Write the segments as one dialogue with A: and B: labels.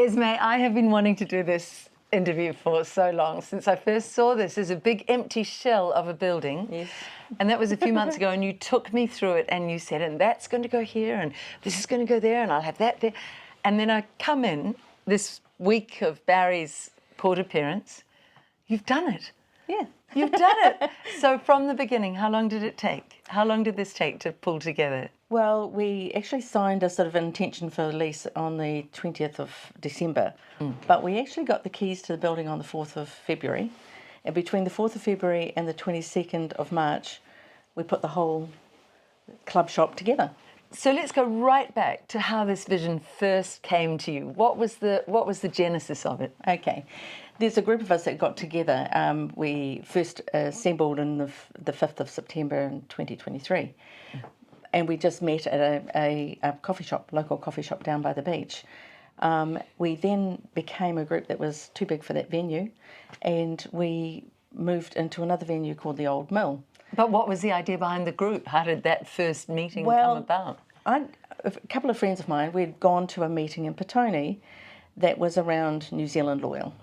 A: Esme, I have been wanting to do this interview for so long, since I first saw this as a big empty shell of a building.
B: Yes.
A: And that was a few months ago, and you took me through it and you said, and that's going to go here, and this is going to go there, and I'll have that there. And then I come in this week of Barry's court appearance. You've done it.
B: Yeah.
A: You've done it. So from the beginning, how long did it take? How long did this take to pull together?
B: Well, we actually signed a sort of intention for the lease on the 20th of December, but we actually got the keys to the building on the 4th of February. And between the 4th of February and the 22nd of March, we put the whole club shop together.
A: So let's go right back to how this vision first came to you. What was the genesis of it?
B: Okay. There's a group of us that got together. We first assembled on the 5th of September in 2023. And we just met at a coffee shop, local coffee shop down by the beach. We then became a group that was too big for that venue, and we moved into another venue called the Old Mill.
A: But what was the idea behind the group? How did that first meeting come about?
B: A couple of friends of mine, we'd gone to a meeting in Petone that was around New Zealand Loyal.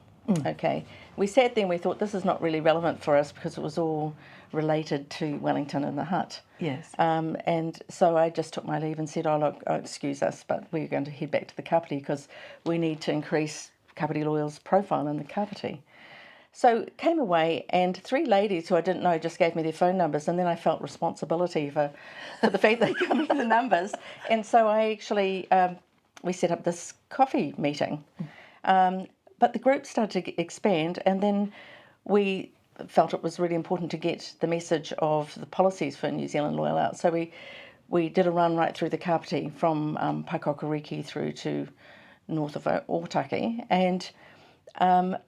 B: Okay. We sat there and we thought this is not really relevant for us because it was all related to Wellington and the hut.
A: Yes.
B: And so I just took my leave and said, look, excuse us, but we're going to head back to the Kapiti because we need to increase Kapiti Loyal's profile in the Kapiti. So came away, and three ladies who I didn't know just gave me their phone numbers, and then I felt responsibility for the fact they gave me the numbers. And so I actually, we set up this coffee meeting. But the group started to expand, and then we felt it was really important to get the message of the policies for New Zealand Loyal out. So we did a run right through the Kapiti from Paikokariki through to north of Otaki, and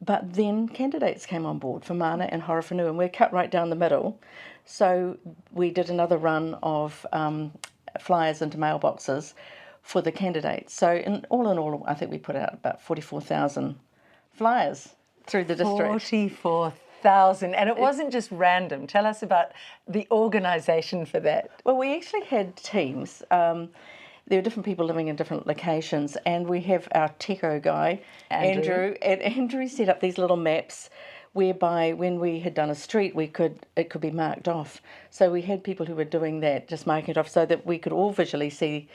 B: but then candidates came on board for Mana and Horowhenua, and we're cut right down the middle. So we did another run of flyers into mailboxes for the candidates. So in all, I think we put out about 44,000 flyers through the district.
A: 44,000, and it wasn't just random. Tell us about the organisation for that.
B: Well, we actually had teams. There are different people living in different locations, and we have our techo guy, Andrew, and Andrew set up these little maps whereby when we had done a street, it could be marked off. So we had people who were doing that, just marking it off so that we could all visually see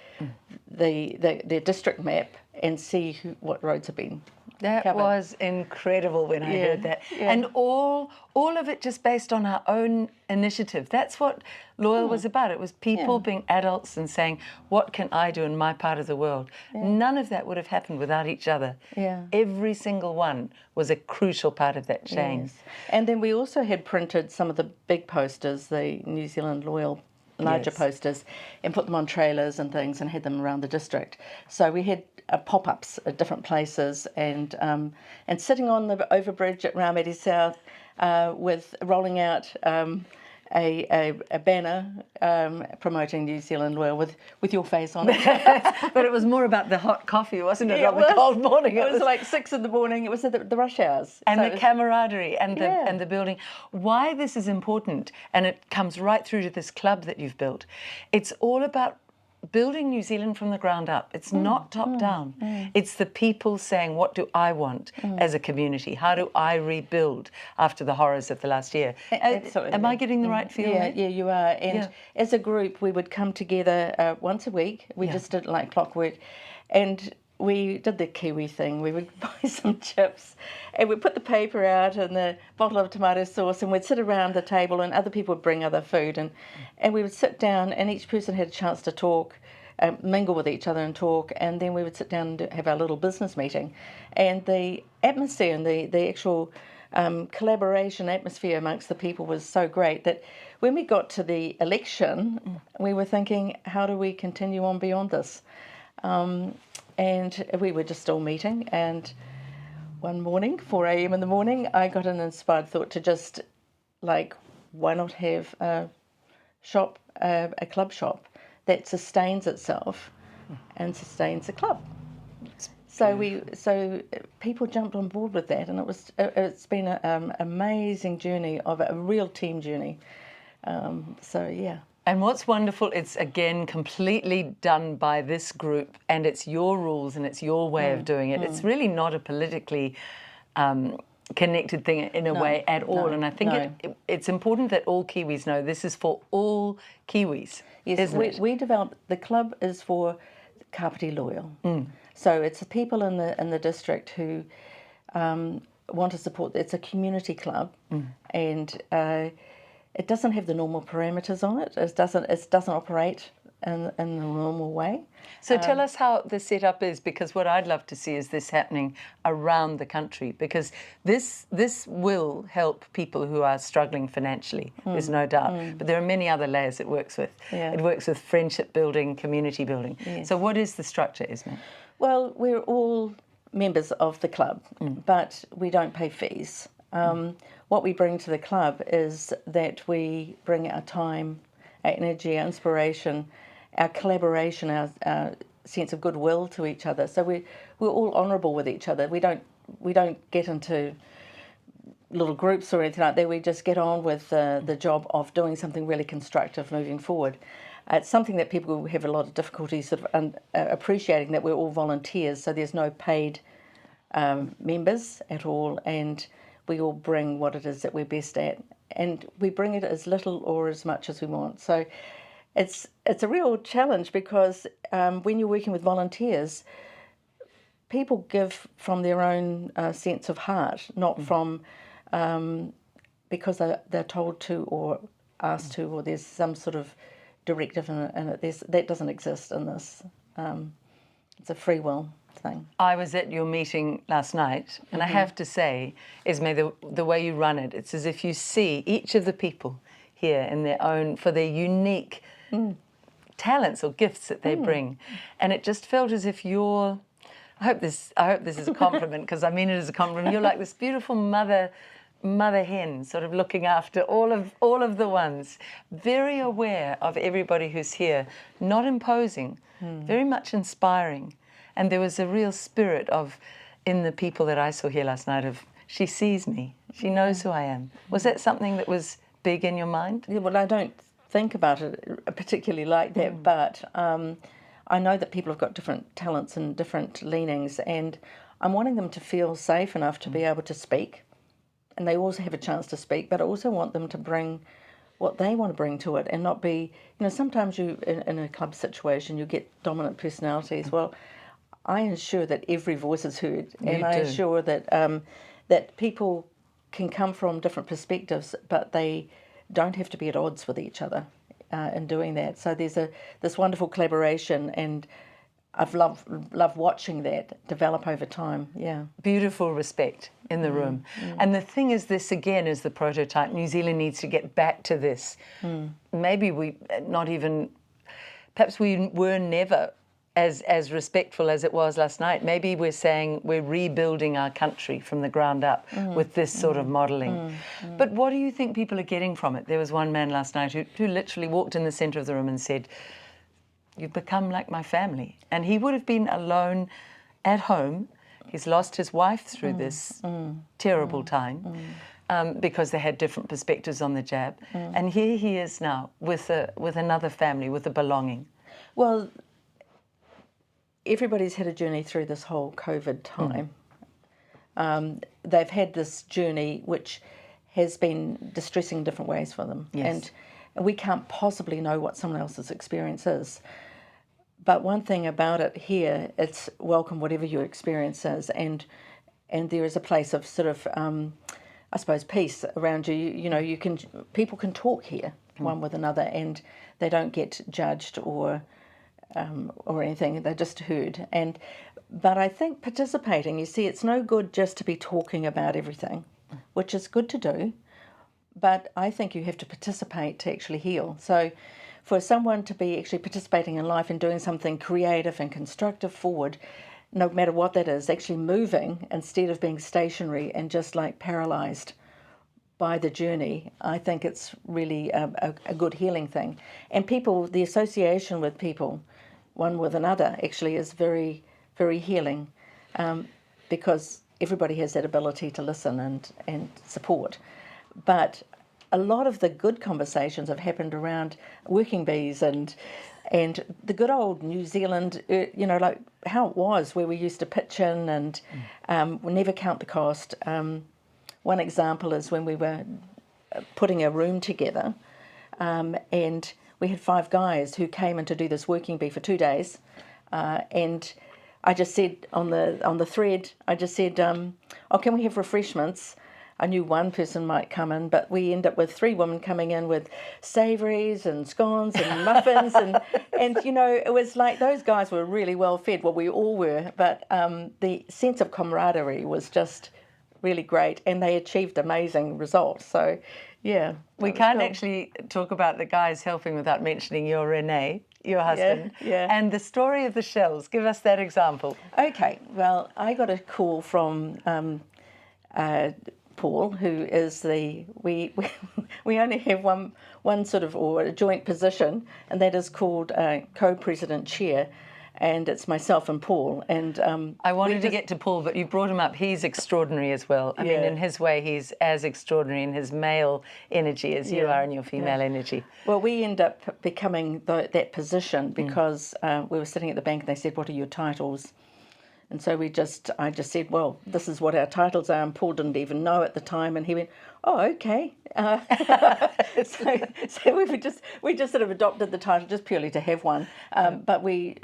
B: the district map and see what roads have been
A: That
B: covered.
A: was incredible when I heard that.
B: Yeah.
A: And all of it just based on our own initiative. That's what Loyal was about. It was people being adults and saying, what can I do in my part of the world? None of that would have happened without each other.
B: Yeah.
A: Every single one was a crucial part of that chain.
B: Yes. And then we also had printed some of the big posters, the New Zealand Loyal larger posters, and put them on trailers and things and had them around the district. So we had pop-ups at different places, and sitting on the overbridge at Raumati South with rolling out a banner promoting New Zealand Loyal with your face on it.
A: But it was more about the hot coffee, wasn't it?
B: Yeah,
A: on the cold morning.
B: It was like 6 in the morning. It was the rush hours.
A: And
B: so
A: the camaraderie and the
B: Yeah.
A: building. Why this is important, and it comes right through to this club that you've built. It's all about building New Zealand from the ground up. It's not top down. It's the people saying, what do I want as a community? How do I rebuild after the horrors of the last year?
B: Absolutely.
A: Am I getting the right feel?
B: Yeah, you are. And as a group, we would come together once a week. We just did like clockwork. And we did the Kiwi thing. We would buy some chips and we'd put the paper out and the bottle of tomato sauce, and we'd sit around the table and other people would bring other food, and we would sit down and each person had a chance to talk, mingle with each other and talk, and then we would sit down and have our little business meeting. And the atmosphere and the actual collaboration atmosphere amongst the people was so great that when we got to the election, we were thinking, how do we continue on beyond this? And we were just all meeting, and one morning, 4 a.m. in the morning, I got an inspired thought to just, why not have a shop, a club shop that sustains itself and sustains a club. So people jumped on board with that, and it's been an amazing journey of a real team journey.
A: And what's wonderful, it's again completely done by this group, and it's your rules and it's your way of doing it. It's really not a politically connected thing in a way at all. And I think it's important that all Kiwis know this is for all Kiwis.
B: Yes,
A: isn't it?
B: we developed, the club is for Kapiti Loyal. So it's the people in the district who want to support. It's a community club, and it doesn't have the normal parameters on it. It doesn't operate in the normal way.
A: So tell us how the setup is, because what I'd love to see is this happening around the country, because this will help people who are struggling financially, there's no doubt. But there are many other layers it works with.
B: Yeah.
A: It works with friendship building, community building.
B: Yes.
A: So what is the structure, Esmé?
B: Well, we're all members of the club, but we don't pay fees. What we bring to the club is that we bring our time, our energy, our inspiration, our collaboration, our sense of goodwill to each other. So we're all honourable with each other. We don't get into little groups or anything like that. We just get on with the job of doing something really constructive moving forward. It's something that people have a lot of difficulty sort of appreciating, that we're all volunteers, so there's no paid members at all, and we all bring what it is that we're best at, and we bring it as little or as much as we want. So it's a real challenge, because when you're working with volunteers, people give from their own sense of heart, not from because they're told to or asked to, or there's some sort of directive in it. That doesn't exist in this. It's a free will thing.
A: I was at your meeting last night, and I have to say, Esmé, the way you run it, it's as if you see each of the people here in their own, for their unique talents or gifts that they bring. And it just felt as if you're, I hope this is a compliment, because I mean it as a compliment. You're like this beautiful mother hen, sort of looking after all of the ones, very aware of everybody who's here, not imposing, very much inspiring. And there was a real spirit in the people that I saw here last night of, she sees me, she knows who I am. Was that something that was big in your mind?
B: Yeah, well, I don't think about it particularly like that, but I know that people have got different talents and different leanings, and I'm wanting them to feel safe enough to be able to speak, and they also have a chance to speak, but I also want them to bring what they want to bring to it, and not be, sometimes you, in a club situation, you get dominant personalities. Well, I ensure that every voice is heard, and I ensure that that people can come from different perspectives, but they don't have to be at odds with each other in doing that. So there's this wonderful collaboration, and I've loved watching that develop over time. Yeah,
A: beautiful respect in the room. And the thing is, this again is the prototype. New Zealand needs to get back to this. Maybe perhaps we were never as respectful as it was last night. Maybe we're saying we're rebuilding our country from the ground up with this sort of modelling. But what do you think people are getting from it? There was one man last night who literally walked in the centre of the room and said, "You've become like my family." And he would have been alone at home. He's lost his wife through this terrible time because they had different perspectives on the jab. And here he is now with another family, with a belonging.
B: Well, everybody's had a journey through this whole COVID time. They've had this journey which has been distressing in different ways for them.
A: Yes.
B: And we can't possibly know what someone else's experience is. But one thing about it here, it's welcome whatever your experience is, and there is a place of sort of, I suppose, peace around you. People can talk here one with another, and they don't get judged or anything. They're just heard. But I think participating, you see, it's no good just to be talking about everything, which is good to do, but I think you have to participate to actually heal. So for someone to be actually participating in life and doing something creative and constructive forward, no matter what that is, actually moving instead of being stationary and just like paralysed by the journey, I think it's really a good healing thing. And people, the association with people, one with another, actually is very, very healing, because everybody has that ability to listen and support. But a lot of the good conversations have happened around working bees and the good old New Zealand, like how it was, where we used to pitch in and we'll never count the cost. One example is when we were putting a room together, and we had 5 guys who came in to do this working bee for 2 days, and I just said on the thread, I just said, "Oh, can we have refreshments?" I knew one person might come in, but we end up with 3 women coming in with savouries and scones and muffins, and it was like those guys were really well fed. Well, we all were, but the sense of camaraderie was just really great, and they achieved amazing results. So, yeah.
A: We can't actually talk about the guys helping without mentioning your Renee, your husband, and the story of the shells. Give us that example.
B: Okay, well, I got a call from Paul, who is we only have one sort of, or a joint position, and that is called co-president chair, and it's myself and Paul. And
A: I wanted to get to Paul, but you brought him up. He's extraordinary as well. I mean, in his way, he's as extraordinary in his male energy as you are in your female energy.
B: Well, we end up becoming that position because we were sitting at the bank and they said, "What are your titles?" And so I just said, "Well, this is what our titles are," and Paul didn't even know at the time, and he went, "Oh, okay." So we just sort of adopted the title just purely to have one, but we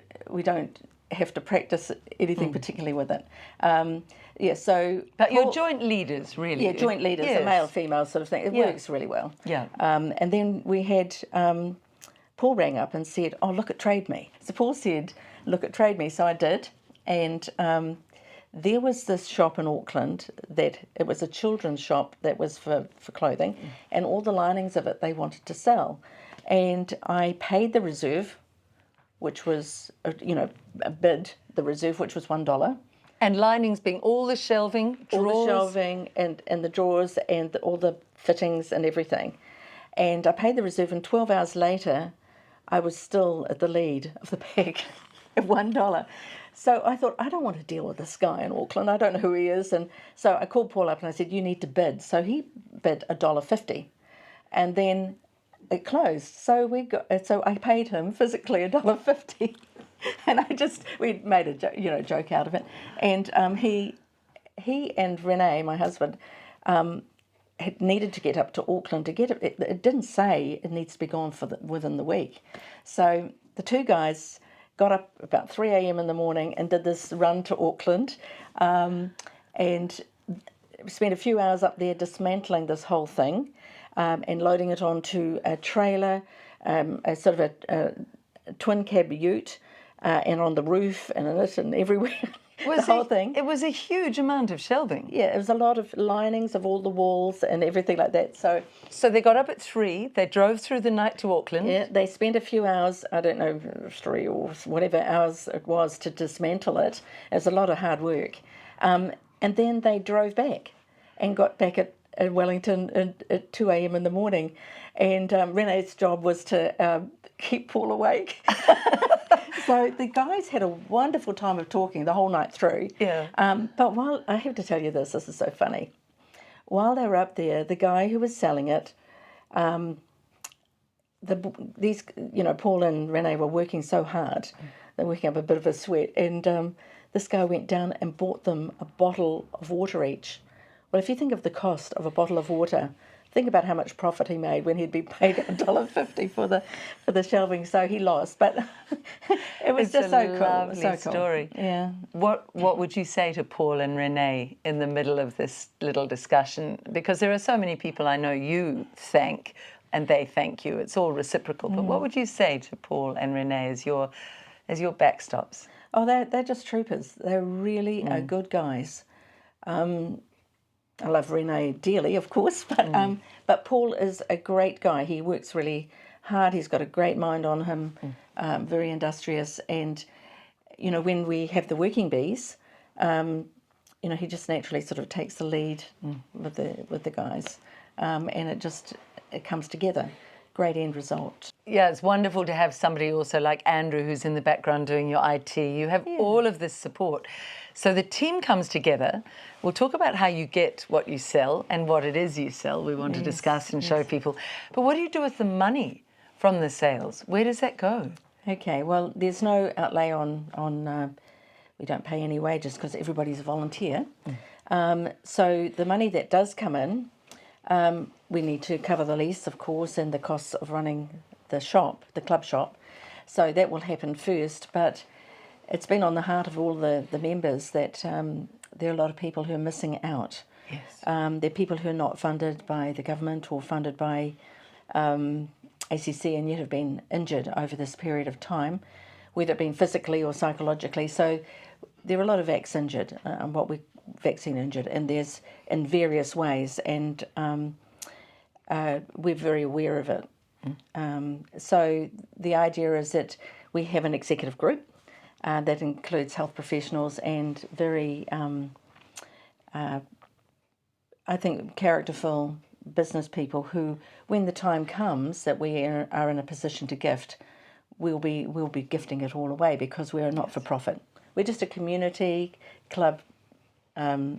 B: don't have to practice anything particularly with it. So.
A: But you're joint leaders, really.
B: Yeah, joint leaders, a male, female sort of thing. It works really well. Yeah. And then we had Paul rang up and said, "Oh, look at Trade Me." So Paul said, "Look at Trade Me." So I did. And there was this shop in Auckland that it was a children's shop that was for clothing, and all the linings of it they wanted to sell. And I paid the reserve, which was, a bid, the reserve, which was $1.
A: And linings being all the shelving, drawers?
B: All the shelving and the drawers and all the fittings and everything. And I paid the reserve, and 12 hours later, I was still at the lead of the bag at $1. So I thought, I don't want to deal with this guy in Auckland. I don't know who he is. And so I called Paul up and I said, "You need to bid." So he bid $1.50, and then it closed. So I paid him physically $1.50, and we made a joke out of it. And he and Renee, my husband, had needed to get up to Auckland to get it. It didn't say it needs to be gone within the week. So the 2 guys got up about 3 a.m. in the morning and did this run to Auckland, and spent a few hours up there dismantling this whole thing, and loading it onto a trailer, a sort of a twin cab ute, and on the roof and in it and everywhere. The whole thing.
A: It was a huge amount of shelving.
B: Yeah, it was a lot of linings of all the walls and everything like that.
A: So they got up at 3, they drove through the night to Auckland.
B: Yeah, they spent a few hours, I don't know, 3 or whatever hours it was to dismantle it. It was a lot of hard work. And then they drove back and got back at Wellington at 2 a.m. in the morning. And Renee's job was to keep Paul awake. So the guys had a wonderful time of talking the whole night through.
A: Yeah.
B: But I have to tell you this is so funny. While they were up there, the guy who was selling it, Paul and Renee were working so hard, they're working up a bit of a sweat, and this guy went down and bought them a bottle of water each. Well, if you think of the cost of a bottle of water, think about how much profit he made when he'd be paid $1.50 for the shelving. So he lost, but it was just so cool.
A: Lovely
B: so
A: story.
B: Cool. Yeah.
A: What would you say to Paul and Renee in the middle of this little discussion? Because there are so many people I know you thank, and they thank you. It's all reciprocal. But what would you say to Paul and Renee as your backstops?
B: Oh, they're just troopers. They're really good guys. I love Renee dearly, of course, but Paul is a great guy. He works really hard. He's got a great mind on him, very industrious. And, when we have the working bees, he just naturally sort of takes the lead with the guys, and it comes together. great end result.
A: Yeah, it's wonderful to have somebody also like Andrew who's in the background doing your IT. You have all of this support. So the team comes together. We'll talk about how you get what you sell and what it is you sell. We want to discuss and show people. But what do you do with the money from the sales? Where does that go?
B: Okay, well, there's no outlay on we don't pay any wages because everybody's a volunteer. So the money that does come in, we need to cover the lease, of course, and the costs of running the shop, the club shop. So that will happen first, but it's been on the heart of all the members that there are a lot of people who are missing out.
A: Yes.
B: There are people who are not funded by the government or funded by ACC and yet have been injured over this period of time, whether it been physically or psychologically. So there are a lot of vaccine injured, and there's in various ways, and we're very aware of it. So the idea is that we have an executive group that includes health professionals and very, I think, characterful business people who, when the time comes that we are in a position to gift, we'll be gifting it all away because we are not for profit. We're just a community club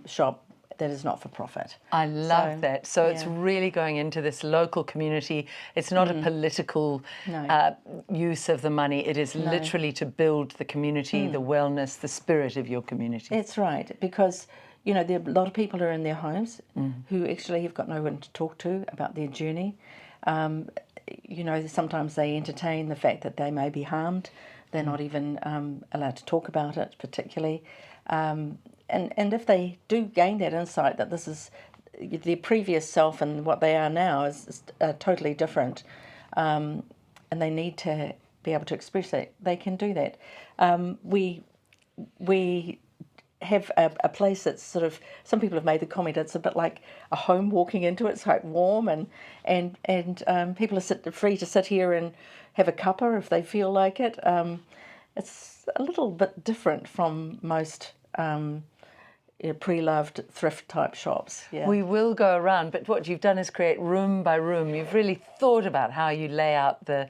B: shop that is not for profit.
A: I love that. So it's really going into this local community. It's not a political use of the money. It is literally to build the community, the wellness, the spirit of your community.
B: That's right, because there are a lot of people who are in their homes who actually have got no one to talk to about their journey. Sometimes they entertain the fact that they may be harmed. They're not even allowed to talk about it particularly. And if they do gain that insight that this is their previous self and what they are now is totally different, and they need to be able to express that, they can do that. We have a place that's sort of, some people have made the comment, it's a bit like a home walking into it. It's quite warm, and people are free to sit here and have a cuppa if they feel like it. It's a little bit different from most pre-loved thrift type shops. Yeah.
A: We will go around, but what you've done is create room by room. You've really thought about how you lay out the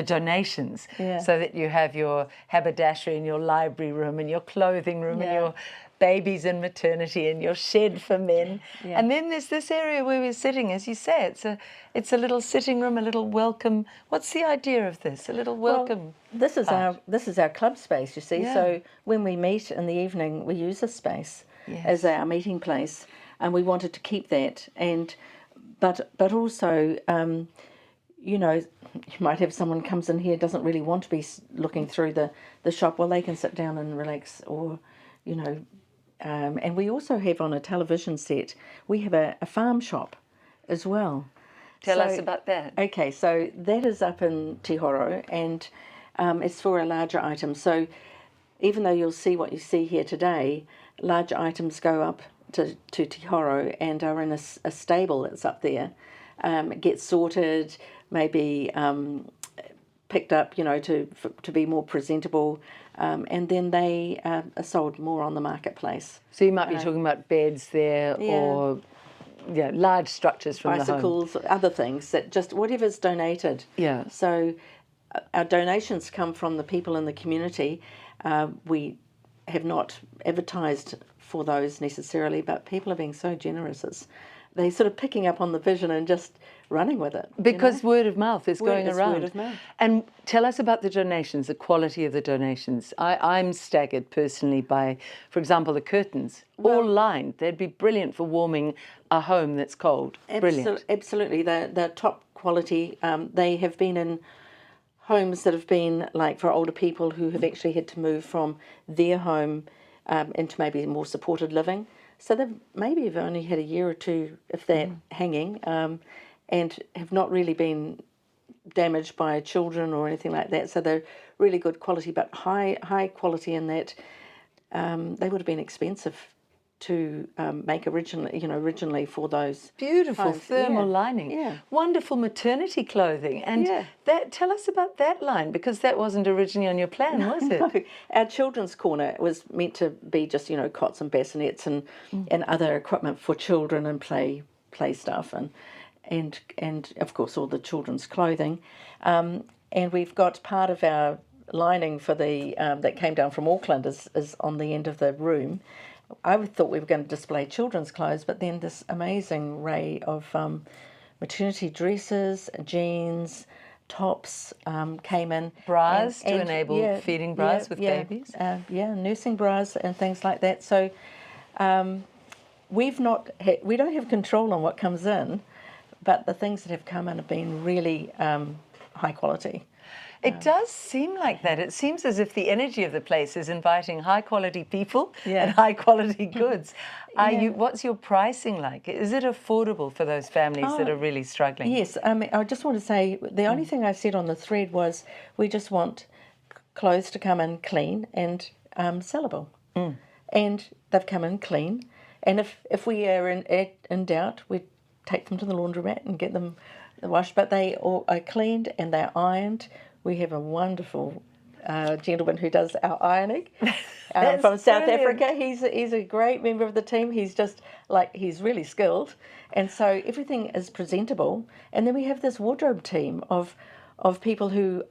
A: donations so that you have your haberdashery and your library room and your clothing room and your babies in maternity and your shed for men. Yeah. And then there's this area where we're sitting, as you say, it's a little sitting room, a little welcome. What's the idea of this? A little welcome.
B: Well, this is our club space, you see. Yeah. So when we meet in the evening, we use this space as our meeting place, and we wanted to keep that. And but also, you might have someone comes in here doesn't really want to be looking through the shop. Well, they can sit down and relax, or and we also have on a television set, we have a farm shop as well.
A: Tell us about that.
B: Okay, so that is up in Te Horo, and it's for a larger item. So even though you'll see what you see here today, larger items go up to Te Horo and are in a stable that's up there. Get sorted, maybe picked up, to be more presentable, and then they are sold more on the marketplace.
A: So you might be talking about beds there, or large structures from
B: bicycles,
A: the home.
B: Other things, that just whatever's donated.
A: Yeah.
B: So our donations come from the people in the community. We have not advertised for those necessarily, but people are being so generous. They're sort of picking up on the vision and just running with it.
A: Because word of mouth is going around.
B: Word of mouth.
A: And tell us about the donations, the quality of the donations. I'm staggered personally by, for example, the curtains, all lined. They'd be brilliant for warming a home that's cold. Brilliant.
B: Absolutely. They're top quality. They have been in homes that have been like for older people who have actually had to move from their home into maybe more supported living. So they've maybe only had a year or two, if that, hanging, and have not really been damaged by children or anything like that. So they're really good quality, but high quality in that they would have been expensive to make originally for those
A: beautiful
B: homes.
A: Thermal lining, wonderful maternity clothing, and tell us about that line, because that wasn't originally on your plan, was it?
B: No. Our children's corner was meant to be just cots and bassinets and other equipment for children and play stuff, and of course all the children's clothing, and we've got part of our lining for the that came down from Auckland is on the end of the room. I thought we were going to display children's clothes, but then this amazing array of maternity dresses, jeans, tops came in.
A: Bras to enable feeding bras with babies?
B: Nursing bras and things like that. So we don't have control on what comes in, but the things that have come in have been really high quality.
A: It does seem like that. It seems as if the energy of the place is inviting high-quality people and high-quality goods. What's your pricing like? Is it affordable for those families that are really struggling?
B: Yes. I just want to say the only thing I said on the thread was we just want clothes to come in clean and sellable. And they've come in clean. And if we are in doubt, we take them to the laundromat and get them washed. But they all are cleaned and they're ironed. We have a wonderful gentleman who does our ironing from South Africa. He's a great member of the team. He's he's really skilled, and so everything is presentable. And then we have this wardrobe team of people who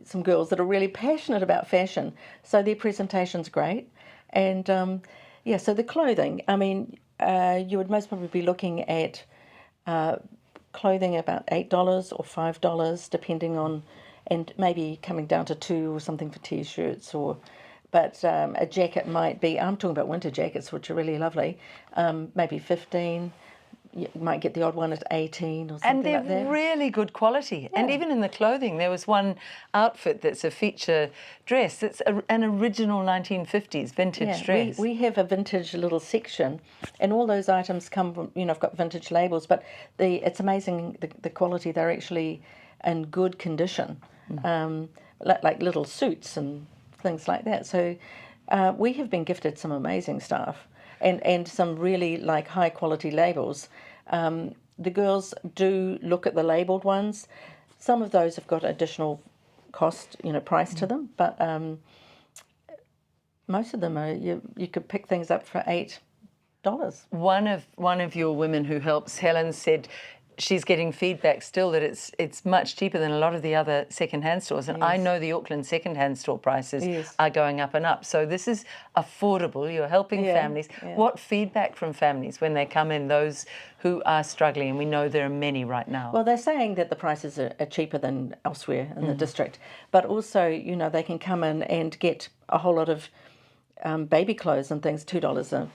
B: some girls that are really passionate about fashion. So their presentation's great, and so the clothing. I mean, you would most probably be looking at clothing about $8 or $5, depending on, and maybe coming down to $2 or something for t-shirts, but a jacket might be, I'm talking about winter jackets, which are really lovely, maybe 15. You might get the odd one at 18 or something
A: and they're
B: like that.
A: Really good quality. Yeah. And even in the clothing, there was one outfit that's a feature dress that's an original 1950s vintage dress.
B: We have a vintage little section, and all those items come from, I've got vintage labels, but it's amazing the quality. They're actually in good condition, like little suits and things like that. So we have been gifted some amazing stuff. And some really high quality labels. The girls do look at the labelled ones. Some of those have got additional cost, price to them, but most of them are you could pick things up for $8.
A: One of your women who helps, Helen, said she's getting feedback still that it's much cheaper than a lot of the other second-hand stores. And I know the Auckland second-hand store prices are going up and up. So this is affordable. You're helping families. Yeah. What feedback from families when they come in, those who are struggling? And we know there are many right now.
B: Well, they're saying that the prices are cheaper than elsewhere in the district. But also, they can come in and get a whole lot of baby clothes and things, $2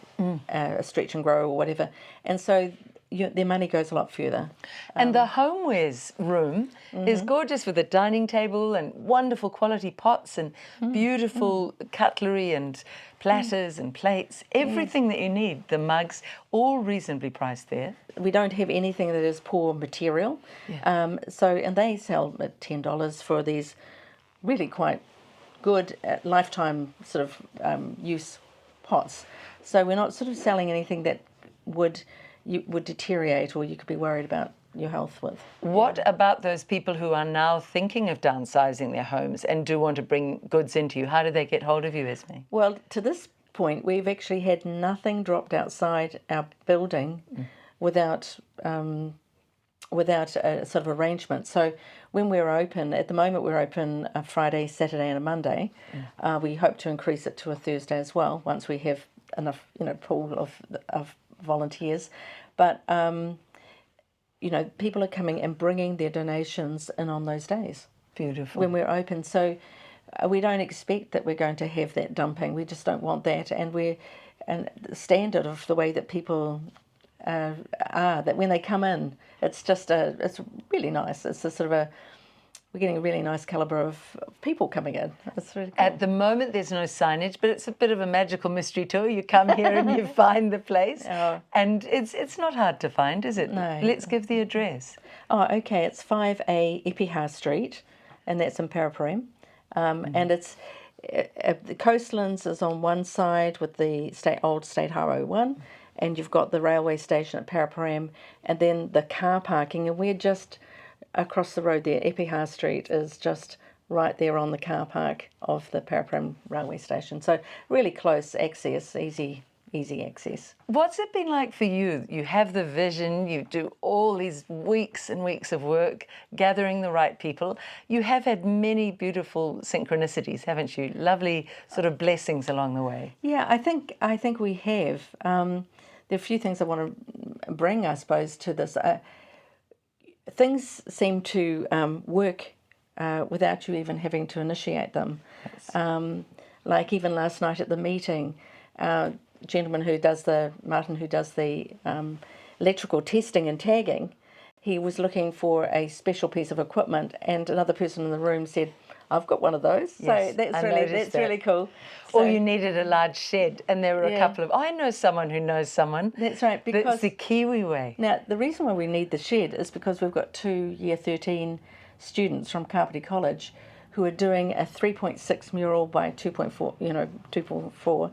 B: a stretch and grow or whatever. And so their money goes a lot further.
A: And the homewares room is gorgeous with a dining table and wonderful quality pots and beautiful cutlery and platters and plates, everything that you need, the mugs, all reasonably priced there.
B: We don't have anything that is poor material. Yeah. And they sell at $10 for these really quite good lifetime sort of use pots. So we're not sort of selling anything that would deteriorate or you could be worried about your health with.
A: What about those people who are now thinking of downsizing their homes and do want to bring goods into you? How do they get hold of you, Esmé?
B: Well, to this point, we've actually had nothing dropped outside our building without a sort of arrangement. So when we're open, at the moment we're open a Friday, Saturday and a Monday. We hope to increase it to a Thursday as well once we have enough, pool of volunteers, but people are coming and bringing their donations in on those days.
A: Beautiful.
B: When we're open, so we don't expect that we're going to have that dumping. We just don't want that, and the standard of the way that people are that when they come in, it's really nice. It's a sort of we're getting a really nice calibre of people coming in. It's really cool.
A: At the moment, there's no signage, but it's a bit of a magical mystery tour. You come here and you find the place, and it's not hard to find, is it?
B: No.
A: Let's give the address.
B: Oh, okay. It's 5A Epiha Street, and that's in Paraparaumu. And it's the Coastlands is on one side with the old State Highway 1, and you've got the railway station at Paraparaumu, and then the car parking, and we're just across the road there. Epiha Street is just right there on the car park of the Paraparaumu railway station. So really close access, easy easy access.
A: What's it been like for you? You have the vision, you do all these weeks and weeks of work, gathering the right people. You have had many beautiful synchronicities, haven't you? Lovely sort of blessings along the way.
B: Yeah, I think we have. There are a few things I want to bring, I suppose, to this. Things seem to work without you even having to initiate them. Yes. Like even last night at the meeting, gentleman Martin, who does the electrical testing and tagging, he was looking for a special piece of equipment, and another person in the room said, "I've got one of those."
A: Yes,
B: so that's really cool.
A: Or you needed a large shed, and there were a couple of, I know someone who knows someone.
B: That's right. Because
A: that's the Kiwi way.
B: Now, the reason why we need the shed is because we've got 2 Year 13 students from Kapiti College who are doing a 3.6 mural by 2.4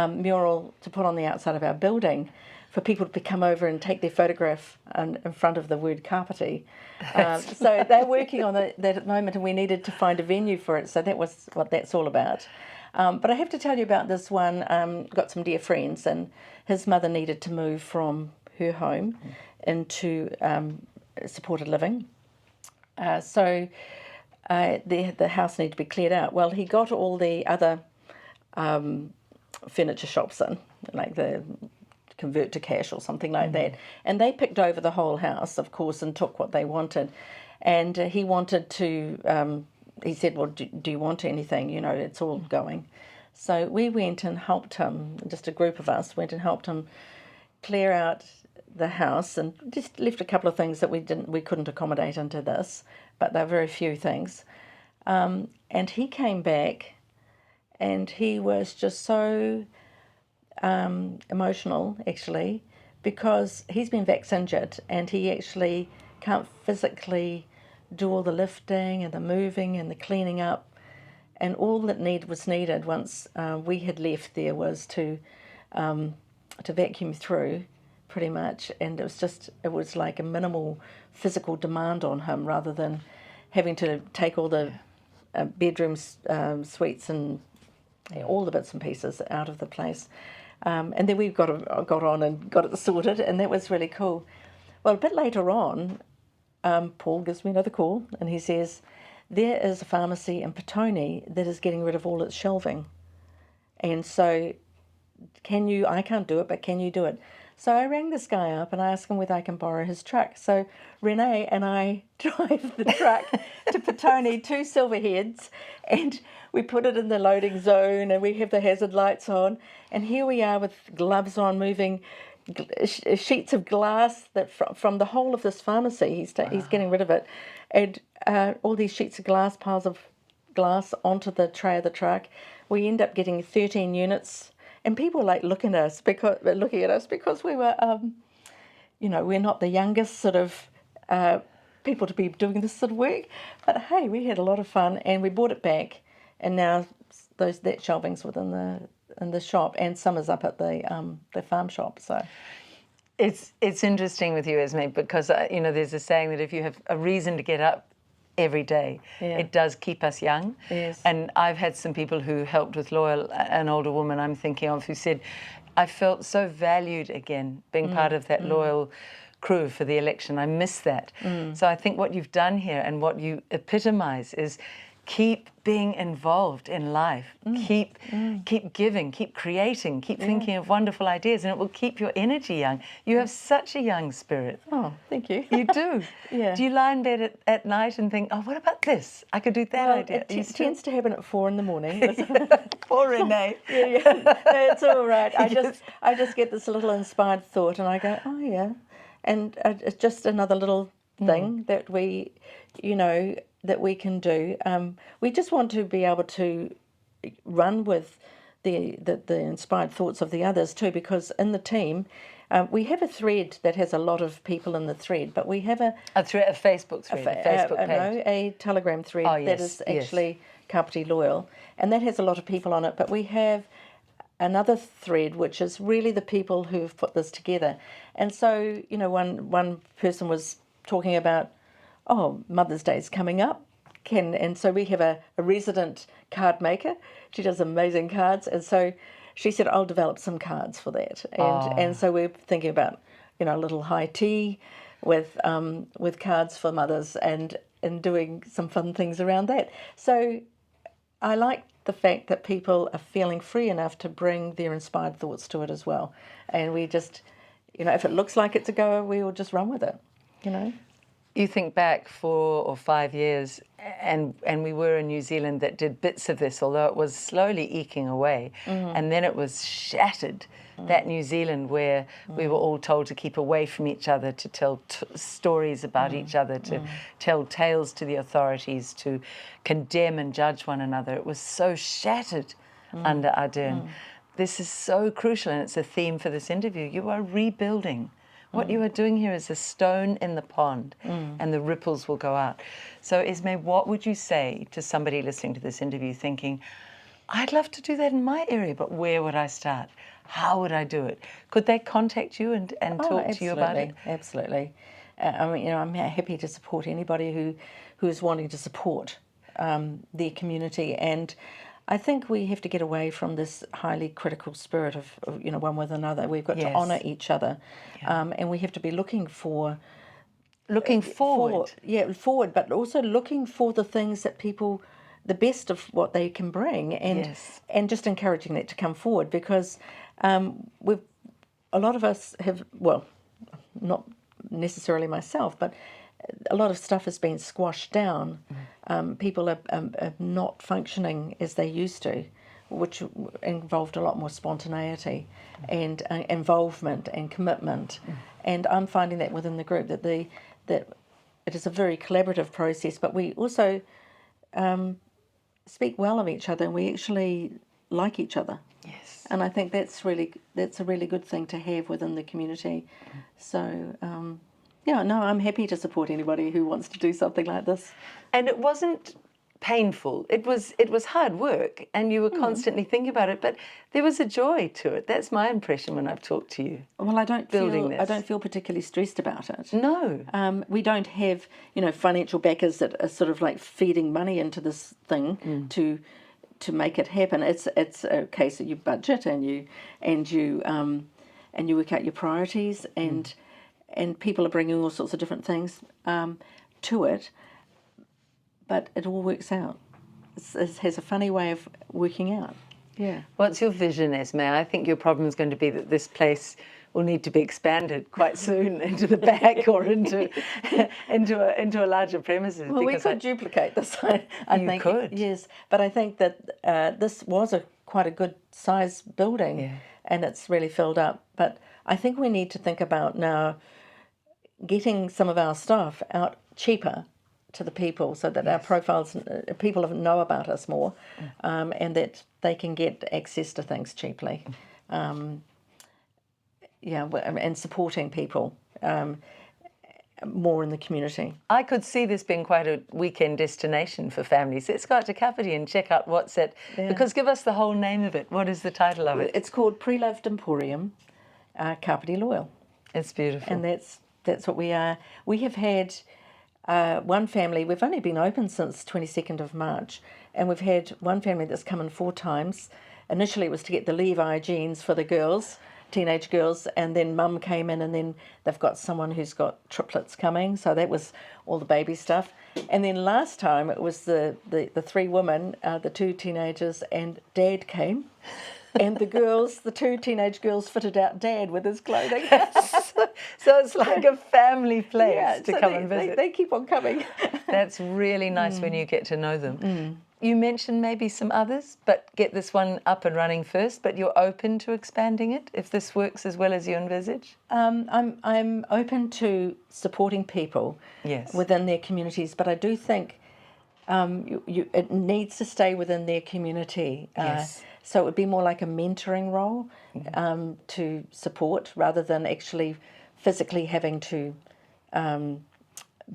B: mural to put on the outside of our building for people to come over and take their photograph in front of the word Kapiti. So they're working on that at the moment, and we needed to find a venue for it, so that was what that's all about. But I have to tell you about this one. Got some dear friends, and his mother needed to move from her home into supported living. So the house needed to be cleared out. Well, he got all the other furniture shops in, like the Convert to Cash or something like that, and they picked over the whole house, of course, and took what they wanted. And he wanted to, he said, "Well, do you want anything? You know, it's all going." So we went and helped him, just a group of us went and helped him clear out the house, and just left a couple of things that we couldn't accommodate into this, but they're very few things. And he came back, and he was just so emotional, actually, because he's been vax injured, and he actually can't physically do all the lifting and the moving and the cleaning up, and all that was needed once we had left there was to vacuum through, pretty much, and it was like a minimal physical demand on him rather than having to take all the bedrooms, suites, and all the bits and pieces out of the place. And then we got on and got it sorted, and that was really cool. Well, a bit later on, Paul gives me another call, and he says, "There is a pharmacy in Petone that is getting rid of all its shelving. And so, I can't do it, but can you do it?" So I rang this guy up and I asked him whether I can borrow his truck. So Renee and I drive the truck to Petone, 2 Silverheads, and we put it in the loading zone, and we have the hazard lights on. And here we are with gloves on, moving sheets of glass that from the whole of this pharmacy. He's getting rid of it, and all these sheets of glass, piles of glass onto the tray of the truck. We end up getting 13 units. And people like looking at us because we were, we're not the youngest sort of people to be doing this sort of work. But hey, we had a lot of fun, and we brought it back, and now that shelving's within the shop, and some is up at the farm shop. So
A: it's interesting with you, Esmé, because there's a saying that if you have a reason to get up every day, it does keep us young.
B: Yes.
A: And I've had some people who helped with Loyal, an older woman I'm thinking of, who said, "I felt so valued again being part of that Loyal crew for the election. I miss that." So I think what you've done here and what you epitomise is keep being involved in life, keep giving, keep creating, keep thinking of wonderful ideas, and it will keep your energy young. You have such a young spirit.
B: Oh, thank you.
A: You do.
B: Yeah.
A: Do you lie in bed at night and think, "Oh, what about this? I could do that idea."
B: It tends to happen at 4 a.m.
A: Poor Renee.
B: Yeah. No, it's all right. I just get this little inspired thought, and I go, "Oh yeah," and it's just another little thing that we, that we can do. We just want to be able to run with the inspired thoughts of the others too, because in the team we have a thread that has a lot of people in the thread, but we have a
A: Facebook thread, a Facebook page.
B: No, a Telegram thread that is actually Kapiti Loyal, and that has a lot of people on it. But we have another thread which is really the people who've put this together. And so, one person was talking about, Mother's Day is coming up. And so we have a resident card maker. She does amazing cards. And so she said, I'll develop some cards for that. And so we're thinking about, a little high tea with cards for mothers and doing some fun things around that. So I like the fact that people are feeling free enough to bring their inspired thoughts to it as well. And we just, if it looks like it's a goer, we will just run with it,
A: You think back 4 or 5 years, and we were in New Zealand that did bits of this, although it was slowly eking away, and then it was shattered. That New Zealand where we were all told to keep away from each other, to tell stories about each other, to tell tales to the authorities, to condemn and judge one another. It was so shattered under Ardern. This is so crucial, and it's a theme for this interview. You are rebuilding. What you are doing here is a stone in the pond, and the ripples will go out. So, Esmé, what would you say to somebody listening to this interview thinking, I'd love to do that in my area, but where would I start? How would I do it? Could they contact you and talk to you about it?
B: Absolutely. I'm happy to support anybody who is wanting to support their community. And I think we have to get away from this highly critical spirit of one with another. We've got to honour each other, and we have to be looking forward. Forward, but also looking for the things that people, the best of what they can bring, and just encouraging that to come forward, because a lot of us have, well, not necessarily myself, but a lot of stuff has been squashed down. People are not functioning as they used to, which involved a lot more spontaneity and involvement and commitment. And I'm finding that within the group that it is a very collaborative process, but we also speak well of each other, and we actually like each other.
A: Yes.
B: And I think that's a really good thing to have within the community. So I'm happy to support anybody who wants to do something like this.
A: And it wasn't painful. It was hard work, and you were constantly thinking about it, but there was a joy to it. That's my impression when I've talked to you.
B: Well, I don't feel particularly stressed about it.
A: No.
B: We don't have, financial backers that are sort of like feeding money into this thing to make it happen. It's a case that you budget and you work out your priorities, and people are bringing all sorts of different things to it, but it all works out. It has a funny way of working out. Yeah.
A: What's your vision, Esmé? I think your problem is going to be that this place will need to be expanded quite soon into the back or into a larger premises.
B: Well, we could duplicate this. I think.
A: You could.
B: Yes, but I think that this was quite a good size building, and it's really filled up. But I think we need to think about now getting some of our stuff out cheaper to the people, so that our profiles, people know about us more, and that they can get access to things cheaply. And supporting people more in the community.
A: I could see this being quite a weekend destination for families. Let's go out to Kapiti and check out what's it. Yeah. Because give us the whole name of it. What is the title of it?
B: It's called Preloved Emporium Kapiti Loyal.
A: It's beautiful.
B: And that's what we are. We have had one family. We've only been open since 22nd of March, and we've had one family that's come in 4 times. Initially it was to get the Levi jeans for the girls, teenage girls, and then mum came in, and then they've got someone who's got triplets coming, so that was all the baby stuff. And then last time it was the 3 women, the 2 teenagers, and Dad came. And the 2 teenage girls fitted out Dad with his clothing.
A: So it's like a family place to come and visit.
B: They keep on coming.
A: That's really nice when you get to know them. You mentioned maybe some others, but get this one up and running first, but you're open to expanding it if this works as well as you envisage?
B: I'm open to supporting people within their communities, but I do think it needs to stay within their community. So it would be more like a mentoring role to support, rather than actually physically having to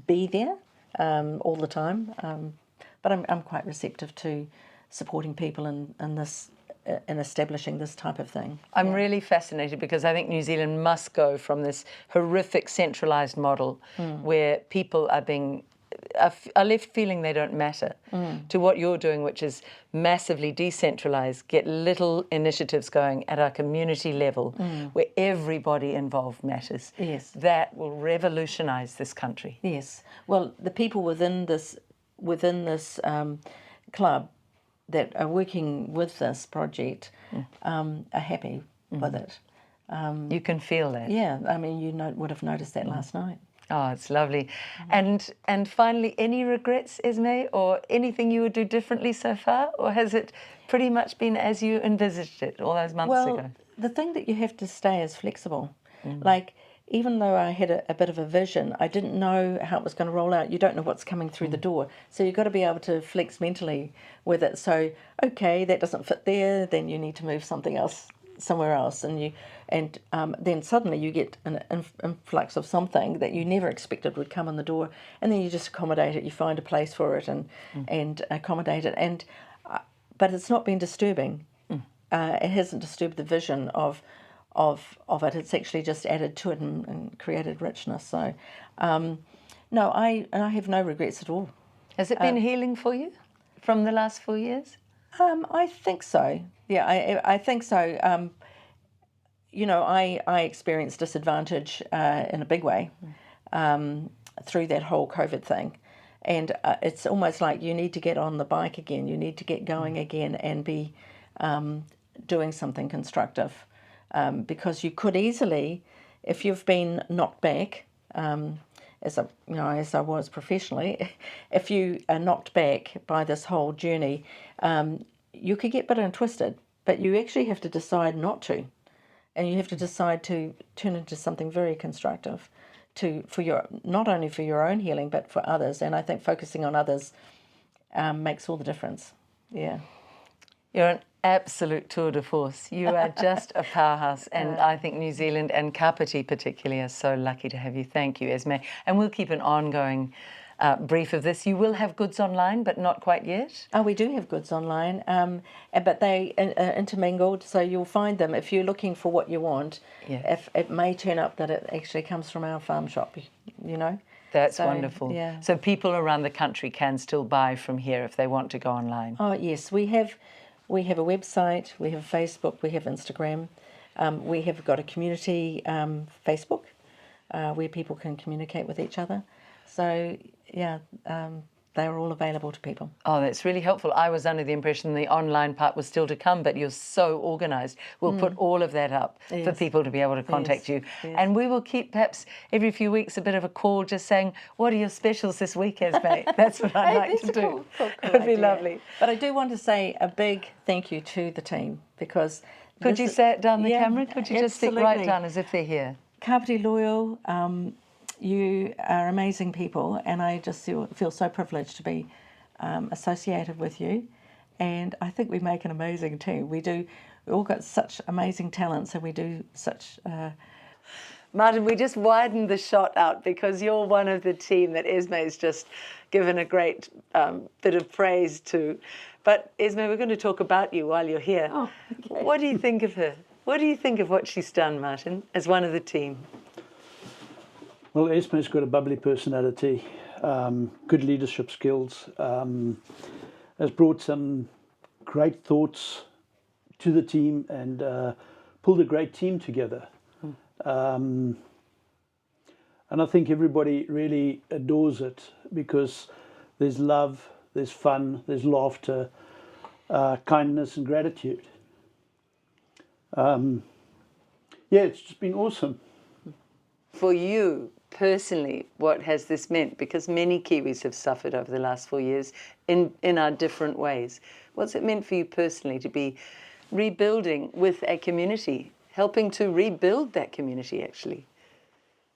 B: be there all the time. But I'm quite receptive to supporting people in this, in establishing this type of thing.
A: I'm really fascinated, because I think New Zealand must go from this horrific centralised model where people are being are left feeling they don't matter, to what you're doing, which is massively decentralised, get little initiatives going at our community level where everybody involved matters.
B: Yes.
A: That will revolutionise this country.
B: Yes. Well, the people within this club that are working with this project are happy with it.
A: You can feel that.
B: Yeah, I mean, you would have noticed that last night.
A: Oh, it's lovely. And finally, any regrets, Esmé, or anything you would do differently so far? Or has it pretty much been as you envisaged it all those months ago?
B: Well, the thing that you have to stay is flexible. Like, even though I had a bit of a vision, I didn't know how it was going to roll out. You don't know what's coming through the door. So you've got to be able to flex mentally with it. So, okay, that doesn't fit there, then you need to move something else somewhere else, and then suddenly you get an influx of something that you never expected would come in the door, and then you just accommodate it. You find a place for it and accommodate it, and but it's not been disturbing. It hasn't disturbed the vision of it. It's actually just added to it and created richness. So, no, I have no regrets at all.
A: Has it been healing for you from the last 4 years?
B: I think so. Yeah, I think so. You know, I experienced disadvantage in a big way through that whole COVID thing. And it's almost like you need to get on the bike again. You need to get going again and be doing something constructive. Because you could easily, if you've been knocked back, as I was professionally, if you are knocked back by this whole journey, you could get bitter and twisted, but you actually have to decide not to, and you have to decide to turn into something very constructive, not only for your own healing but for others. And I think focusing on others makes all the difference. Yeah,
A: you're an absolute tour de force. You are just a powerhouse, and I think New Zealand and Kapiti particularly are so lucky to have you. Thank you, Esmé. And we'll keep an ongoing brief of this. You will have goods online, but not quite yet?
B: Oh, we do have goods online, but they are intermingled, so you'll find them if you're looking for what you want.
A: Yeah.
B: If it may turn up that it actually comes from our farm shop, you know.
A: That's wonderful.
B: Yeah.
A: So people around the country can still buy from here if they want to go online.
B: Oh yes, we have a website, we have Facebook, we have Instagram, we have got a community Facebook where people can communicate with each other. So yeah, they're all available to people.
A: Oh, that's really helpful. I was under the impression the online part was still to come, but you're so organised. We'll put all of that up for people to be able to contact you. Yes. And we will keep perhaps every few weeks a bit of a call just saying, what are your specials this week, Esmé? That's what I'd like to do.
B: Cool
A: It would be
B: idea.
A: lovely.
B: But I do want to say a big thank you to the team, because...
A: Could you say it down the camera? Could you just stick right down as if they're here?
B: Kapiti Loyal, you are amazing people, and I just feel so privileged to be associated with you. And I think we make an amazing team. We all got such amazing talents, and we do such...
A: Martin, we just widened the shot out because you're one of the team that Esmé's just given a great bit of praise to. But Esmé, we're going to talk about you while you're here.
B: Oh, okay.
A: What do you think of her? What do you think of what she's done, Martin, as one of the team?
C: Well, Esmé's got a bubbly personality, good leadership skills, has brought some great thoughts to the team and pulled a great team together. And I think everybody really adores it because there's love, there's fun, there's laughter, kindness and gratitude. Yeah, it's just been awesome.
A: For you, personally, what has this meant? Because many Kiwis have suffered over the last 4 years in our different ways. What's it meant for you personally to be rebuilding with a community, helping to rebuild that community, actually?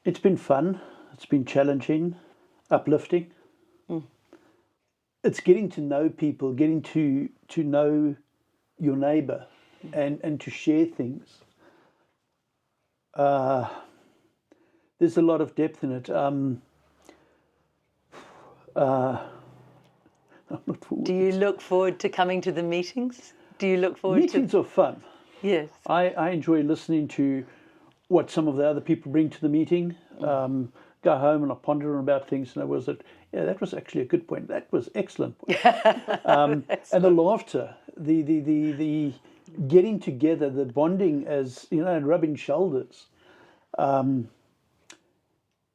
C: It's been fun. It's been challenging, uplifting. It's getting to know people, getting to know your neighbour and to share things. There's a lot of depth in it. I'm not for
A: Do you look forward to coming to the meetings? Do you look forward
C: Meetings are fun.
A: Yes.
C: I enjoy listening to what some of the other people bring to the meeting, go home and I ponder about things, and that was actually a good point. That was excellent. And the laughter, the getting together, the bonding, as you know, and rubbing shoulders,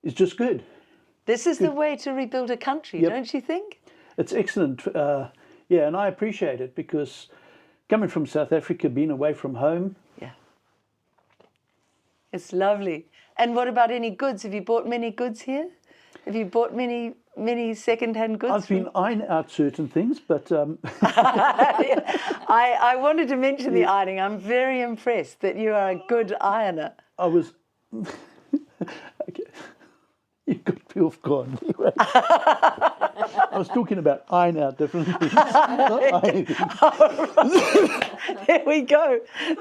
C: is just good.
A: This is the way to rebuild a country, don't you think?
C: It's excellent. Yeah, and I appreciate it, because coming from South Africa, being away from home.
A: Yeah. It's lovely. And what about any goods? Have you bought many goods here? Have you bought many second-hand goods?
C: I've been ironing out certain things, but...
A: I wanted to mention the ironing. I'm very impressed that you are a good ironer.
C: I was... Okay. You got me off guard. Anyway. I was talking about iron out different things. Not ironing.
A: There we go.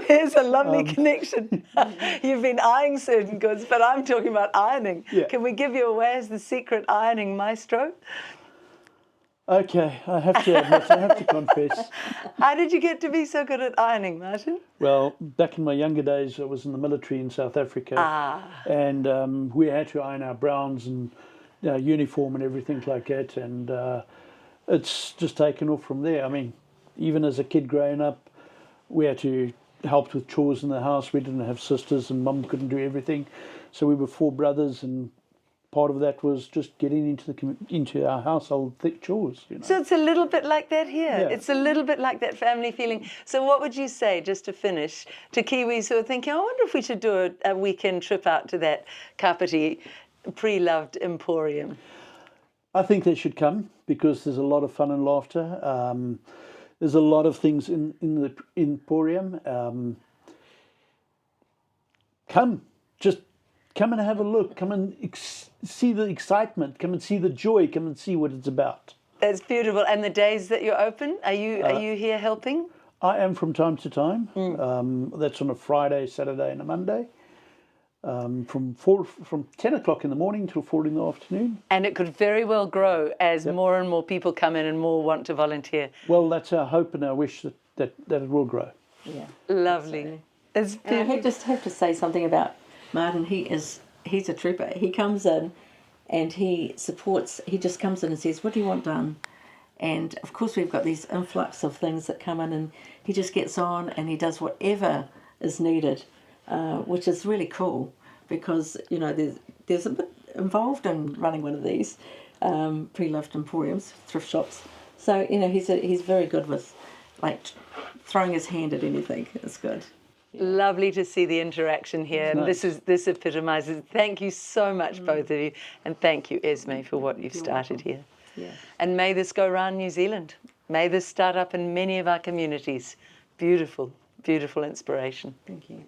A: There's a lovely connection. You've been eyeing certain goods, but I'm talking about ironing.
C: Yeah.
A: Can we give you away as the secret ironing maestro?
C: Okay, I have to admit, I have to confess.
A: How did you get to be so good at ironing, Martin?
C: Well, back in my younger days, I was in the military in South Africa, and we had to iron our browns and uniform and everything like that, and it's just taken off from there. I mean, even as a kid growing up, we had to help with chores in the house. We didn't have sisters, and Mum couldn't do everything, so we were 4 brothers, and part of that was just getting into our household chores. You know.
A: So it's a little bit like that here.
C: Yeah.
A: It's a little bit like that family feeling. So what would you say, just to finish, to Kiwis who are thinking, I wonder if we should do a weekend trip out to that Kapiti Preloved Emporium?
C: I think they should come, because there's a lot of fun and laughter. There's a lot of things in the Emporium. Come and have a look. Come and see the excitement. Come and see the joy. Come and see what it's about.
A: That's beautiful. And the days that you're open, are you here helping?
C: I am from time to time. That's on a Friday, Saturday, and a Monday. From 10 o'clock in the morning till 4 in the afternoon.
A: And it could very well grow as more and more people come in and more want to volunteer.
C: Well, that's our hope and our wish that it will grow.
B: Yeah.
A: Lovely. It's beautiful.
B: I just have to say something about Martin. He's a trooper. He comes in and he supports. He just comes in and says, what do you want done? And of course we've got these influx of things that come in, and he just gets on and he does whatever is needed, which is really cool, because you know there's a bit involved in running one of these pre-loved emporiums, thrift shops. So you know he's very good with like throwing his hand at anything. It's good.
A: Lovely to see the interaction here. And
C: nice.
A: this epitomizes. Thank you so much, both of you. And thank you, Esmé, for what you've started here.
B: Yeah.
A: And may this go around New Zealand. May this start up in many of our communities. Beautiful, beautiful inspiration.
B: Thank you.